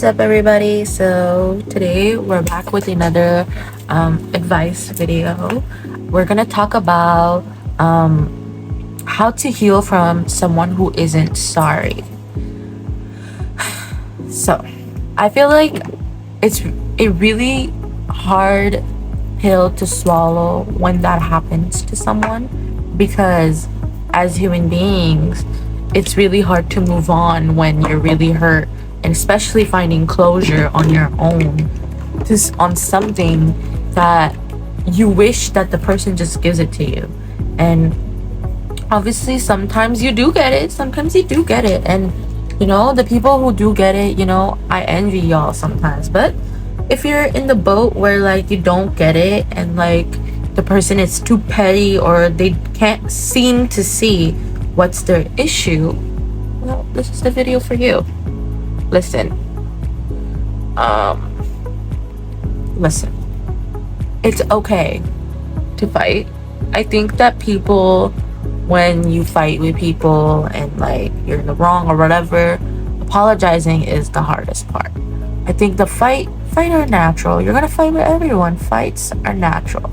What's up, everybody? So today we're back with another advice video. We're gonna talk about how to heal from someone who isn't sorry. So I feel like it's a really hard pill to swallow when that happens to someone, because as human beings, it's really hard to move on when you're really hurt, and especially finding closure on your own on something that you wish that the person just gives it to you. And obviously sometimes you do get it, and the people who do get it, I envy y'all sometimes. But if you're in the boat where like you don't get it, and like the person is too petty, or they can't seem to see what's their issue, well, this is the video for you. Listen, listen, it's okay to fight. I think that people, when you fight with people and like you're in the wrong or whatever, apologizing is the hardest part. I think the fight are natural. You're gonna fight with everyone. Fights are natural.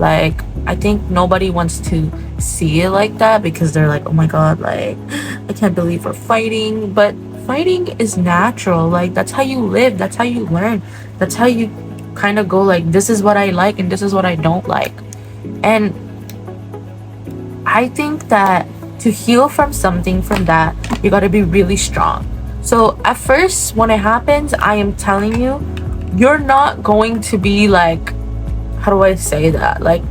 Like, I think nobody wants to see it like that, because they're like, oh my god, like, I can't believe we're fighting. But fighting is natural. Like, that's how you live, that's how you learn, that's how you kind of go like, this is what I like and this is what I don't like. And I think that to heal from something from that, you got to be really strong. So at first, when it happens, I am telling you, you're not going to be like, how do I say that, like,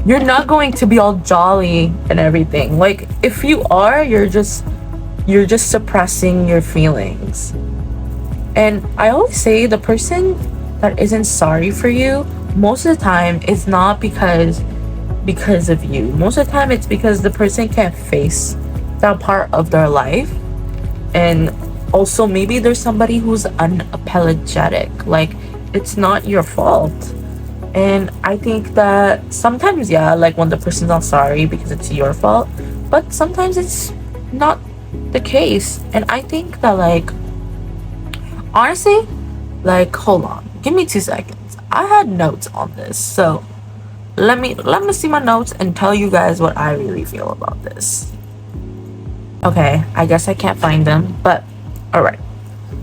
you're not going to be all jolly and everything. Like, if you are, you're just suppressing your feelings. And I always say, the person that isn't sorry for you, most of the time it's not because of you. Most of the time it's because the person can't face that part of their life. And also, maybe there's somebody who's unapologetic. Like, it's not your fault. And I think that sometimes, yeah, like when the person's not sorry because it's your fault, but sometimes it's not the case. And I think that, like, honestly, like, hold on, give me 2 seconds. I had notes on this, so let me see my notes and tell you guys what I really feel about this. Okay, I guess I can't find them, but all right.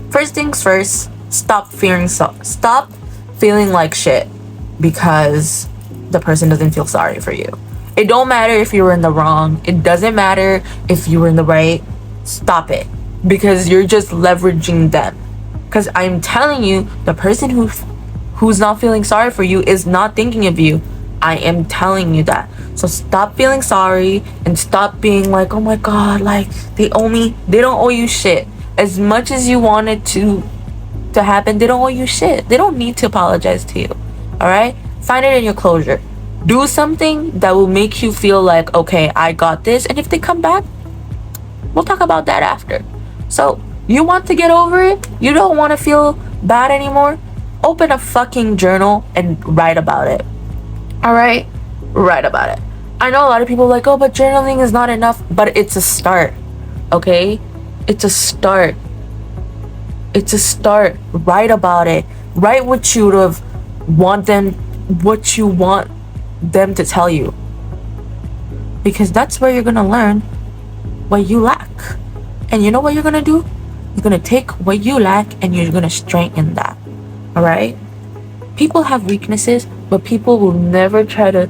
First things first, stop feeling like shit because the person doesn't feel sorry for you. It don't matter if you were in the wrong. It doesn't matter if you were in the right. Stop it, because you're just leveraging them. Because I'm telling you, the person who's not feeling sorry for you is not thinking of you. I am telling you that. So stop feeling sorry and stop being like, oh my god, like they don't owe you shit. As much as you want it to happen, they don't owe you shit. They don't need to apologize to you. All right, find it in your closure. Do something that will make you feel like, okay, I got this. And if they come back, we'll talk about that after. So you want to get over it, you don't want to feel bad anymore, open a fucking journal and write about it. All right, write about it. I know a lot of people are like, oh, but journaling is not enough. But it's a start. Okay, it's a start. Write about it. Write what you want them to tell you, because that's where you're gonna learn what you lack. And you know what you're gonna do? You're gonna take what you lack and you're gonna strengthen that. All right, people have weaknesses, but people will never try to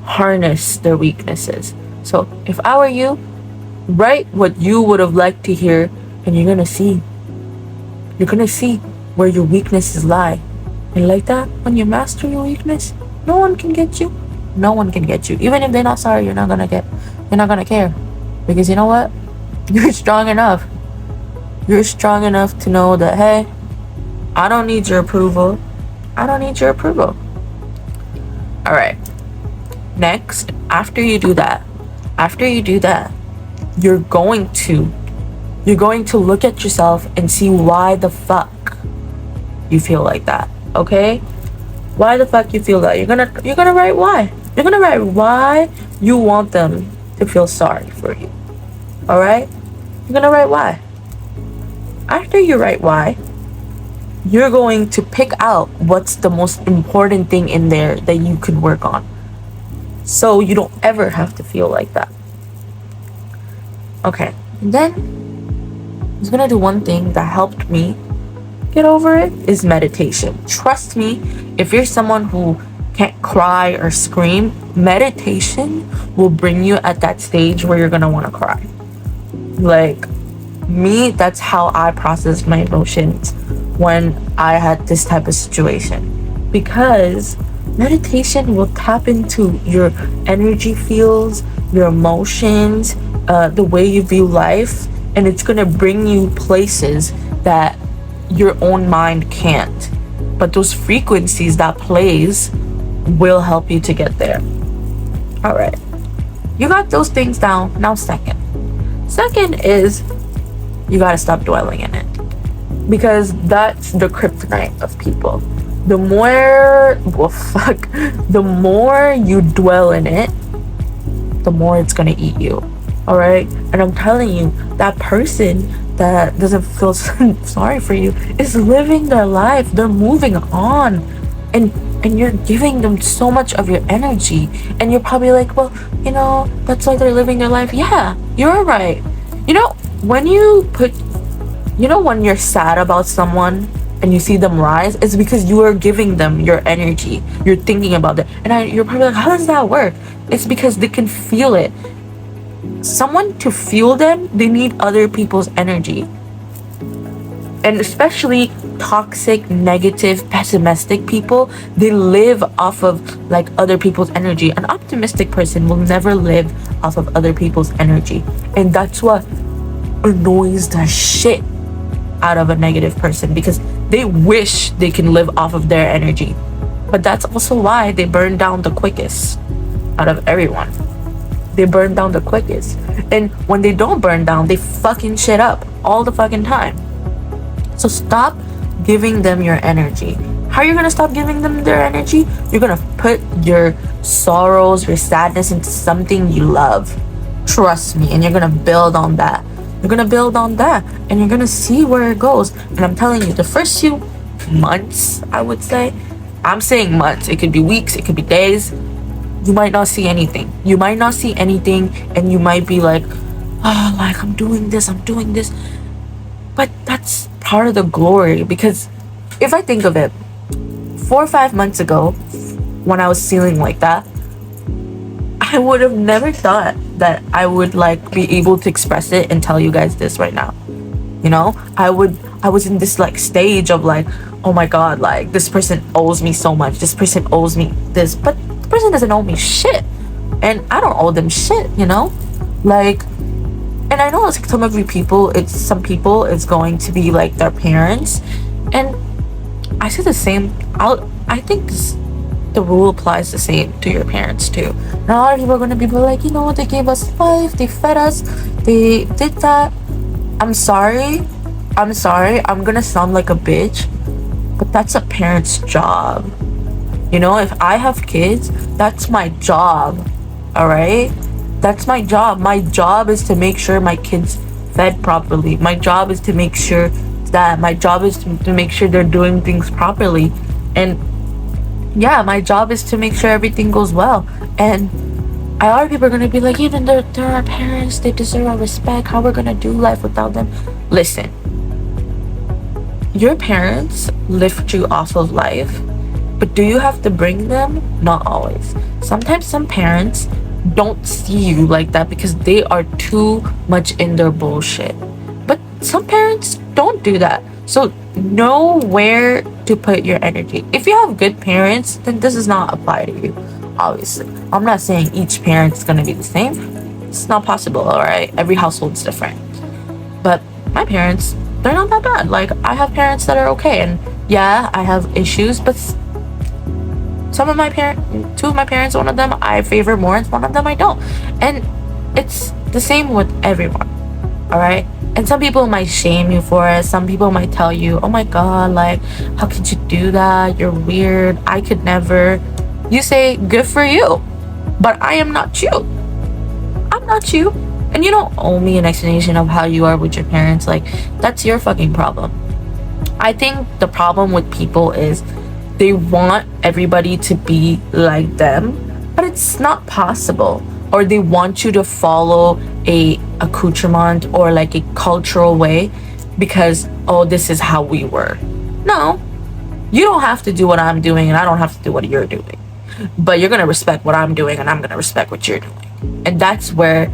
harness their weaknesses. So if I were you, write what you would have liked to hear, and you're gonna see where your weaknesses lie. And like that, when you master your weakness, no one can get you. Even if they're not sorry, you're not gonna care, because you know what, you're strong enough to know that, hey, I don't need your approval. All right, next, after you do that, you're going to look at yourself and see why the fuck you feel like that. Okay, why the fuck you feel that. You're gonna write why. You're gonna write why you want them to feel sorry for you. All right, you're gonna write why. After you write why, you're going to pick out what's the most important thing in there that you could work on. So you don't ever have to feel like that. Okay. And then I was gonna do one thing that helped me get over it is meditation. Trust me, if you're someone who can't cry or scream, meditation will bring you at that stage where you're gonna want to cry. Like me, that's how I processed my emotions when I had this type of situation, because meditation will tap into your energy fields, your emotions, the way you view life, and it's gonna bring you places that your own mind can't. But those frequencies that plays will help you to get there. All right, you got those things down. Now, second is you gotta stop dwelling in it, because that's the kryptonite of people. The more, the more you dwell in it, the more it's gonna eat you. All right, and I'm telling you, that person that doesn't feel sorry for you is living their life. They're moving on, and you're giving them so much of your energy, and you're probably like, well, that's why they're living their life. Yeah, you're right. When you put, when you're sad about someone and you see them rise, it's because you are giving them your energy. You're thinking about it, and you're probably like, how does that work? It's because they can feel it. Someone to fuel them, they need other people's energy. And especially toxic, negative, pessimistic people, they live off of like other people's energy. An optimistic person will never live off of other people's energy. And that's what annoys the shit out of a negative person, because they wish they can live off of their energy. But that's also why they burn down the quickest out of everyone. They burn down the quickest. And when they don't burn down, they fucking shit up all the fucking time. So stop giving them your energy. How are you gonna stop giving them their energy? You're gonna put your sorrows, your sadness into something you love. Trust me. And you're gonna build on that. You're gonna build on that. And you're gonna see where it goes. And I'm telling you, the first few months, I would say, I'm saying months, it could be weeks, it could be days, you might not see anything. You might not see anything, and you might be like, oh, like I'm doing this. But that's part of the glory, because if I think of it, 4 or 5 months ago, when I was feeling like that, I would have never thought that I would like be able to express it and tell you guys this right now. I was in this like stage of like, oh my god, like this person owes me so much. This person owes me this, but the person doesn't owe me shit, and I don't owe them shit. Like, and I know like some people, it's going to be like their parents, and I say the same. I think the rule applies the same to your parents too. And a lot of people are going to be like, they gave us life, they fed us, they did that. I'm sorry, I'm gonna sound like a bitch, but that's a parent's job. If I have kids, that's my job. All right, that's my job. My job is to make sure my kids fed properly. My job is to make sure to make sure they're doing things properly. And yeah, my job is to make sure everything goes well. And a lot of people are gonna be like, even they're our parents, they deserve our respect. How we're gonna do life without them? Listen, your parents lift you off of life, but do you have to bring them? Not always. Sometimes some parents don't see you like that because they are too much in their bullshit. But some parents don't do that. So know where to put your energy. If you have good parents, then this does not apply to you, obviously. I'm not saying each parent is going to be the same. It's not possible, all right? Every household's different. But my parents, they're not that bad. Like, I have parents that are okay. And yeah, I have issues, but two of my parents, one of them I favor more, and one of them I don't. And it's the same with everyone, all right? And some people might shame you for it. Some people might tell you, oh my god, like, how could you do that? You're weird. I could never. You say, good for you. But I am not you. I'm not you. And you don't owe me an explanation of how you are with your parents. Like, that's your fucking problem. I think the problem with people is they want everybody to be like them, but it's not possible. Or they want you to follow a accoutrement or like a cultural way because, oh, this is how we were. No, you don't have to do what I'm doing and I don't have to do what you're doing. But you're going to respect what I'm doing and I'm going to respect what you're doing. And that's where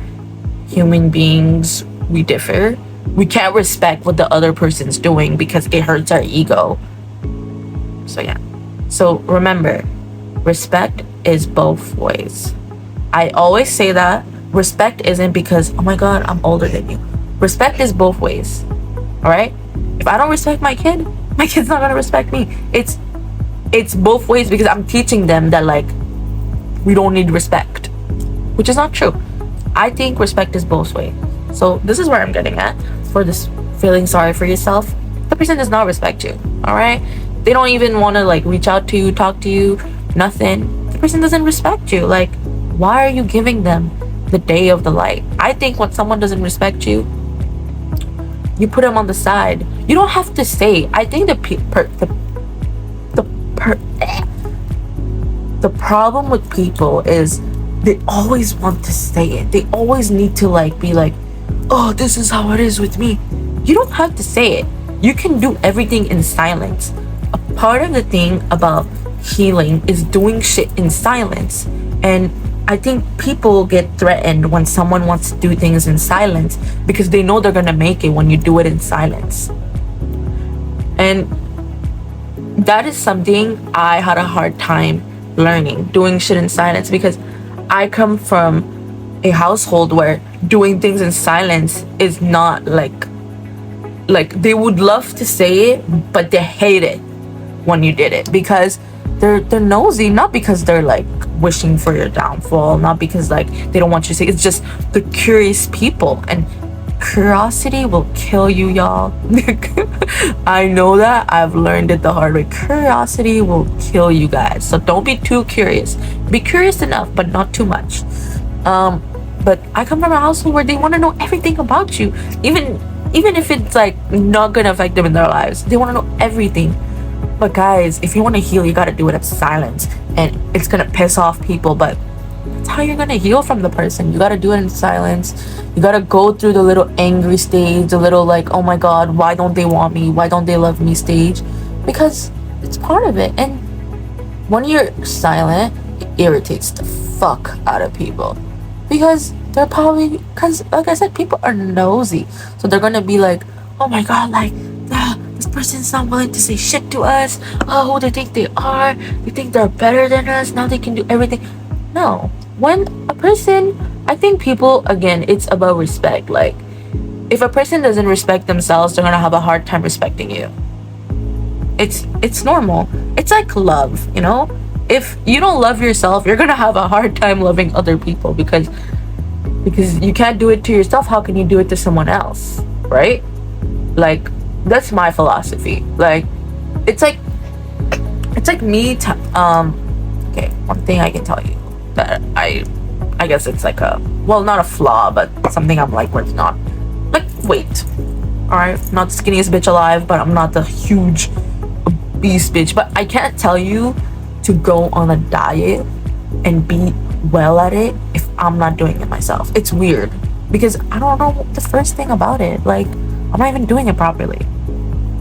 human beings, we differ. We can't respect what the other person's doing because it hurts our ego. So yeah. So remember, respect is both ways. I always say that respect isn't because, oh my god, I'm older than you. Respect is both ways. All right? If I don't respect my kid's not going to respect me. It's both ways because I'm teaching them that like we don't need respect, which is not true. I think respect is both ways. So this is where I'm getting at for this feeling sorry for yourself. The person does not respect you. All right? They don't even want to like reach out to you, talk to you, nothing. The person doesn't respect you. Like, why are you giving them the day of the light? I think when someone doesn't respect you, you put them on the side. You don't have to say. I think the problem with people is they always want to say it. They always need to like be like, oh, this is how it is with me. You don't have to say it. You can do everything in silence. A part of the thing about healing is doing shit in silence. And I think people get threatened when someone wants to do things in silence because they know they're gonna make it when you do it in silence. And that is something I had a hard time learning, doing shit in silence, because I come from a household where doing things in silence is not like they would love to say it, but they hate it when you did it because they're nosy, not because they're like wishing for your downfall, not because like they don't want you to say it. It's just the curious people, and curiosity will kill you, y'all. I know that. I've learned it the hard way. Curiosity will kill you guys. So don't be too curious. Be curious enough, but not too much. But I come from a household where they want to know everything about you, even if it's like not gonna affect them in their lives. They want to know everything. But guys, if you want to heal, you gotta do it in silence, and it's gonna piss off people, but that's how you're gonna heal from the person. You gotta do it in silence. You gotta go through the little angry stage, the little like, oh my god, why don't they want me, why don't they love me stage, because it's part of it. And when you're silent, it irritates the fuck out of people because they're probably, because like I said, people are nosy, so they're gonna be like, oh my god, like this person's not willing to say shit to us. Oh, who they think they are? They think they're better than us. Now they can do everything. No. When a person, I think people, again, it's about respect. Like, if a person doesn't respect themselves, they're gonna have a hard time respecting you. It's normal. It's like love, you know? If you don't love yourself, you're gonna have a hard time loving other people because you can't do it to yourself. How can you do it to someone else, right? Like, that's my philosophy. Like, it's like me okay, one thing I can tell you that I guess it's like a, well, not a flaw, but something I'm like working on. Like, weight. All right, not the skinniest bitch alive, but I'm not the huge obese bitch. But I can't tell you to go on a diet and be well at it if I'm not doing it myself. It's weird because I don't know the first thing about it. Like, I'm not even doing it properly.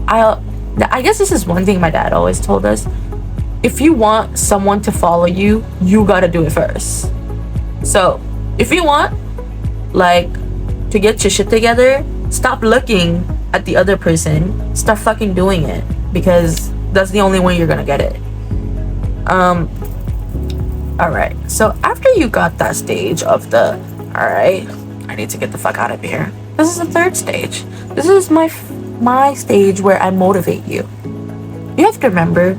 I guess this is one thing my dad always told us. If you want someone to follow you, you gotta do it first. So if you want like to get your shit together, stop looking at the other person, start fucking doing it, because that's the only way you're gonna get it. Alright, so after you got that stage of the, alright, I need to get the fuck out of here, this is the third stage. This is my stage where I motivate you. You have to remember,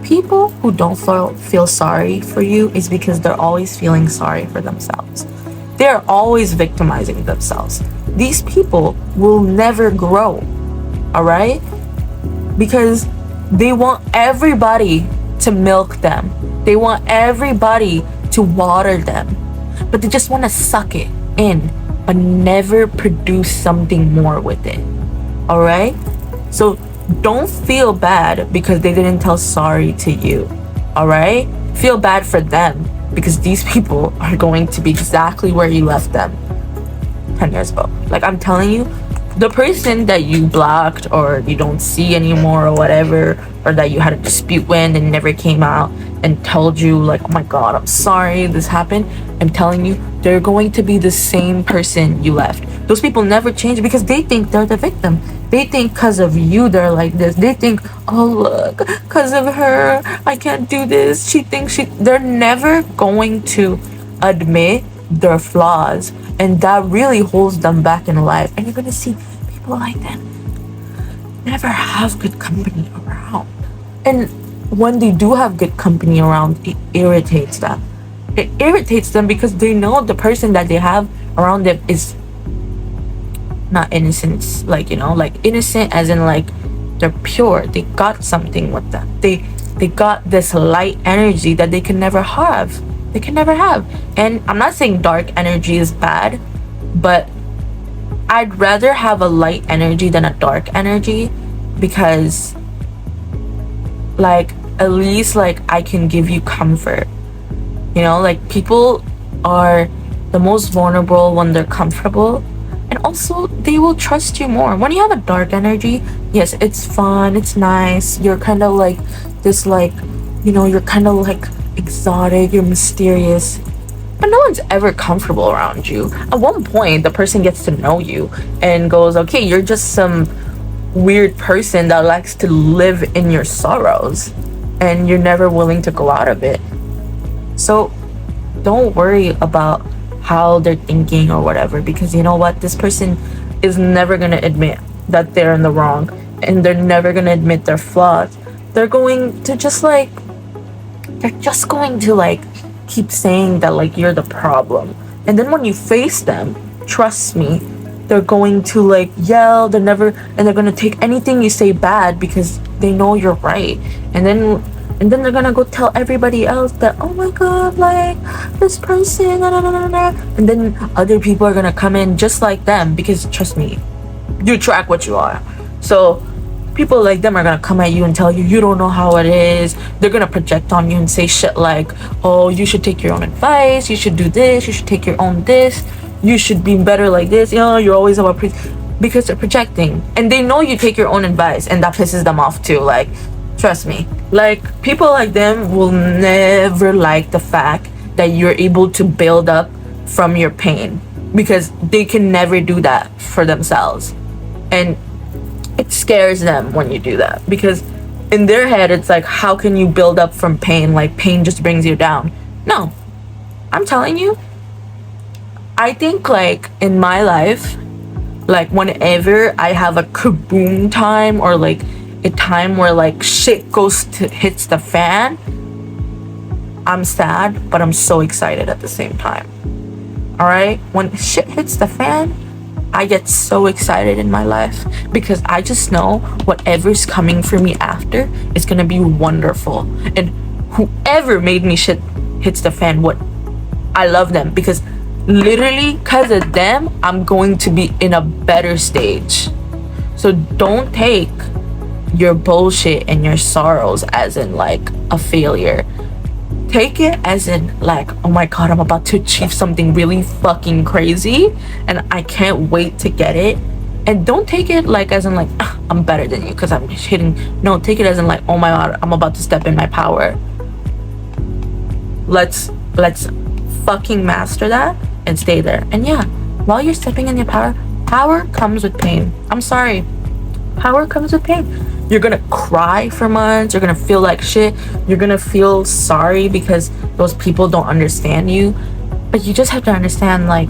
people who don't feel sorry for you is because they're always feeling sorry for themselves. They're always victimizing themselves. These people will never grow, all right? Because they want everybody to milk them. They want everybody to water them. But they just want to suck it in, but never produce something more with it. All right? So don't feel bad because they didn't tell sorry to you. All right? Feel bad for them because these people are going to be exactly where you left them 10 years ago. Like, I'm telling you, the person that you blocked or you don't see anymore or whatever, or that you had a dispute with and never came out and told you, like, oh my god, I'm sorry this happened, I'm telling you, they're going to be the same person you left. Those people never change because they think they're the victim. They think because of you they're like this. They think, oh look, because of her I can't do this. She thinks they're never going to admit their flaws, and that really holds them back in life. And you're gonna see people like that never have good company around. And when they do have good company around, it irritates them. It irritates them because they know the person that they have around them is not innocent, like, you know, like innocent as in like they're pure. They got something with them. They got this light energy that they can never have. They can never have. And I'm not saying dark energy is bad, but I'd rather have a light energy than a dark energy, because like at least like I can give you comfort. You know, like people are the most vulnerable when they're comfortable, and also they will trust you more. When you have a dark energy, yes, it's fun, it's nice, you're kind of like this, like, you know, you're kind of like exotic, you're mysterious, but no one's ever comfortable around you. At one point the person gets to know you and goes, okay, you're just some weird person that likes to live in your sorrows and you're never willing to go out of it. So don't worry about how they're thinking or whatever, because you know what, this person is never going to admit that they're in the wrong, and they're never going to admit their flaws. They're going to just like, they're just going to like keep saying that like you're the problem, and then when you face them, trust me, they're going to like yell, and they're going to take anything you say bad because they know you're right, and then they're gonna go tell everybody else that, oh my god, like this person, nah, nah, nah, nah. And then other people are gonna come in just like them, because trust me, you attract what you are. So people like them are gonna come at you and tell you you don't know how it is. They're gonna project on you and say shit like, oh, you should take your own advice, you should do this, you should take your own this, you should be better like this, you know, you're always about because they're projecting, and they know you take your own advice, and that pisses them off too. Like, trust me, like people like them will never like the fact that you're able to build up from your pain, because they can never do that for themselves, and it scares them when you do that, because in their head it's like, how can you build up from pain? Like pain just brings you down. No, I'm telling you, I think like in my life, like whenever I have a kaboom time, or like a time where like shit hits the fan, I'm sad, but I'm so excited at the same time. All right, when shit hits the fan, I get so excited in my life, because I just know whatever's coming for me after is gonna be wonderful. And whoever made me shit hits the fan, I love them, because literally because of them I'm going to be in a better stage. So don't take your bullshit and your sorrows as in like a failure. Take it as in like, oh my god, I'm about to achieve something really fucking crazy and I can't wait to get it. And don't take it like as in like, I'm better than you because I'm hitting. No, take it as in like, oh my god, I'm about to step in my power. Let's fucking master that and stay there. And yeah, while you're stepping in your power comes with pain. I'm sorry, power comes with pain. You're gonna cry for months, you're gonna feel like shit, you're gonna feel sorry because those people don't understand you. But you just have to understand, like,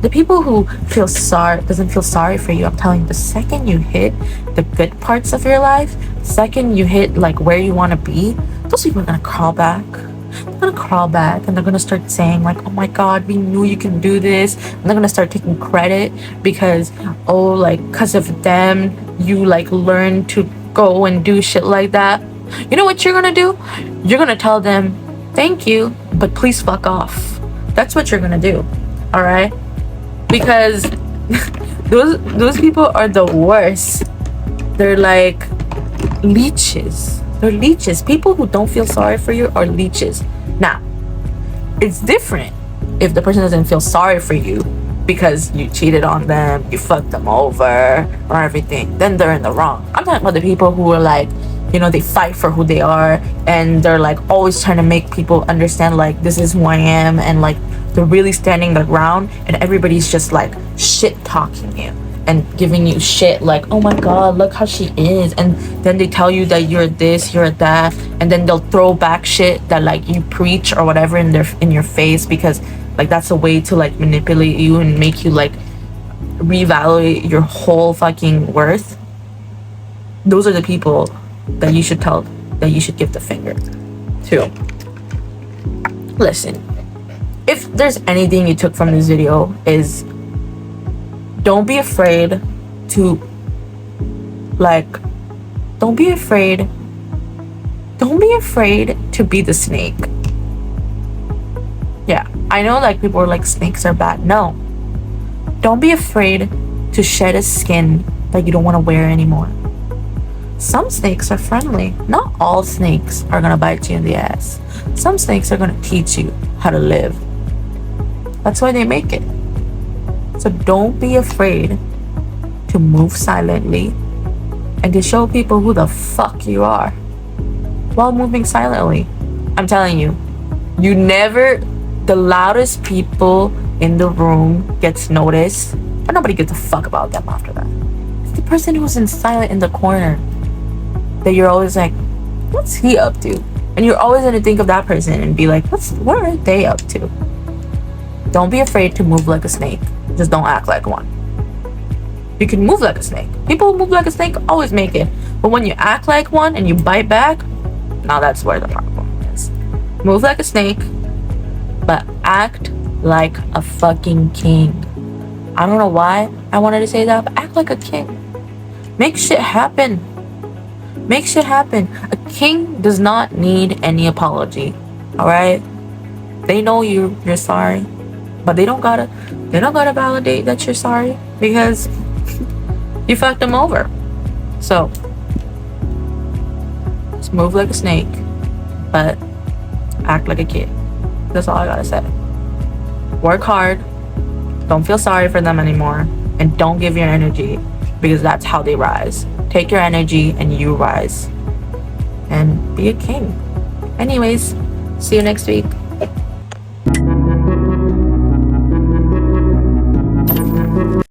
the people who doesn't feel sorry for you, I'm telling you, the second you hit the good parts of your life, the second you hit like where you want to be, those people are gonna crawl back. They're gonna crawl back and they're gonna start saying like, oh my god, we knew you can do this. And they're gonna start taking credit because, oh, like, because of them you like learn to go and do shit like that. You know what you're gonna do? You're gonna tell them, thank you, but please fuck off. That's what you're gonna do. All right, because those people are the worst. They're like, leeches. They're leeches. People who don't feel sorry for you are leeches. Now, it's different if the person doesn't feel sorry for you because you cheated on them, you fucked them over, or everything. Then they're in the wrong. I'm talking about the people who are like, you know, they fight for who they are, and they're like always trying to make people understand like this is who I am, and like they're really standing their ground, and everybody's just like shit talking you and giving you shit like, oh my god, look how she is, and then they tell you that you're this, you're that, and then they'll throw back shit that like you preach or whatever in your face, because like that's a way to like manipulate you and make you like reevaluate your whole fucking worth. Those are the people that you should give the finger to. Listen, if there's anything you took from this video, is don't be afraid to like don't be afraid to be the snake. Yeah, I know like people are like snakes are bad. No, don't be afraid to shed a skin that you don't want to wear anymore. Some snakes are friendly. Not all snakes are gonna bite you in the ass. Some snakes are gonna teach you how to live. That's why they make it. So don't be afraid to move silently and to show people who the fuck you are while moving silently. I'm telling you, the loudest people in the room gets noticed, but nobody gives a fuck about them after that. It's the person who's in silent in the corner that you're always like, what's he up to? And you're always gonna think of that person and be like, what are they up to? Don't be afraid to move like a snake. Just don't act like one. You can move like a snake. People who move like a snake always make it. But when you act like one and you bite back, now that's where the problem is. Move like a snake, but act like a fucking king. I don't know why I wanted to say that, but act like a king. Make shit happen. Make shit happen. A king does not need any apology. Alright? They know you're sorry. But they don't gotta validate that you're sorry because you fucked them over. So just move like a snake, but act like a kid. That's all I gotta say. Work hard. Don't feel sorry for them anymore. And don't give your energy, because that's how they rise. Take your energy and you rise. And be a king. Anyways, see you next week.